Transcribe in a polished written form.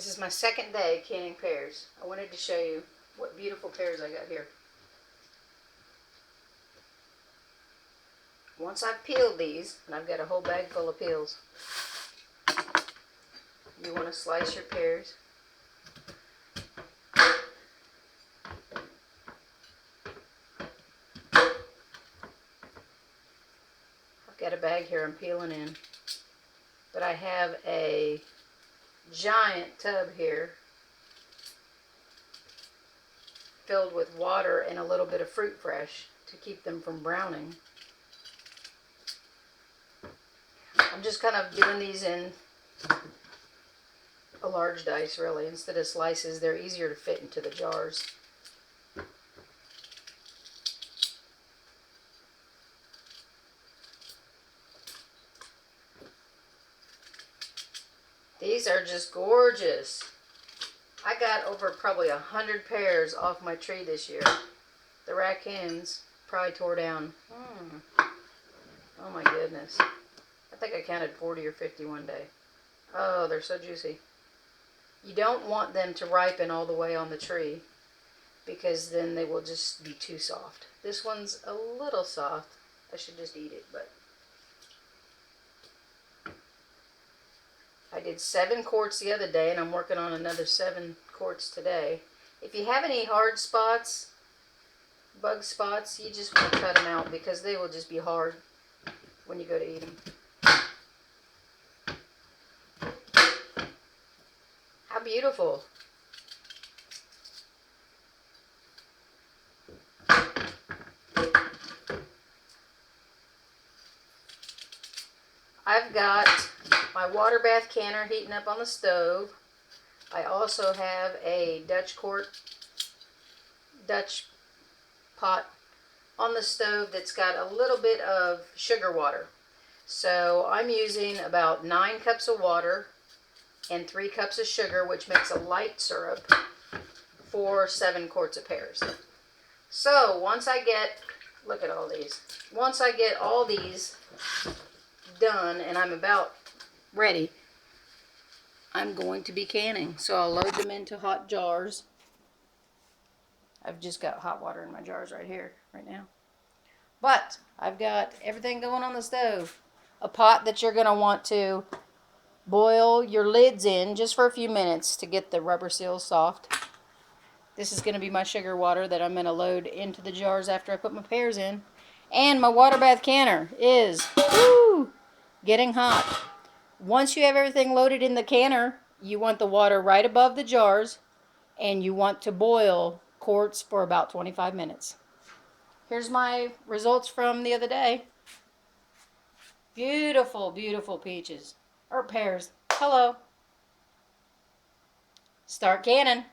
This is my second day canning pears. I wanted to show you what beautiful pears I got here. Once I've peeled these, and I've got a whole bag full of peels, you want to slice your pears. I've got a bag here I'm peeling in, but I have a giant tub here filled with water and a little bit of fruit fresh to keep them from browning. I'm just kind of doing these in a large dice, really. Instead of slices, they're easier to fit into the jars. These are just gorgeous. I got over probably 100 pears off my tree this year. The raccoons probably tore down. Oh my goodness. I think I counted 40 or 50 one day. Oh, they're so juicy. You don't want them to ripen all the way on the tree because then they will just be too soft. This one's a little soft. I should just eat it, but I did 7 quarts the other day, and I'm working on another 7 quarts today. If you have any hard spots, bug spots, you just want to cut them out because they will just be hard when you go to eat them. How beautiful. I've got my water bath canner heating up on the stove. I also have a Dutch pot on the stove that's got a little bit of sugar water. So I'm using about 9 cups of water and 3 cups of sugar, which makes a light syrup for 7 quarts of pears. So once I get, look at all these. Once I get all these done and I'm about ready, I'm going to be canning. So I'll load them into hot jars. I've just got hot water in my jars right here, right now. But I've got everything going on the stove. A pot that you're going to want to boil your lids in just for a few minutes to get the rubber seals soft. This is going to be my sugar water that I'm going to load into the jars after I put my pears in. And my water bath canner is getting hot. Once you have everything loaded in the canner, you want the water right above the jars, and you want to boil quarts for about 25 minutes. Here's my results from the other day. Beautiful, beautiful peaches. Or pears. Hello. Start canning.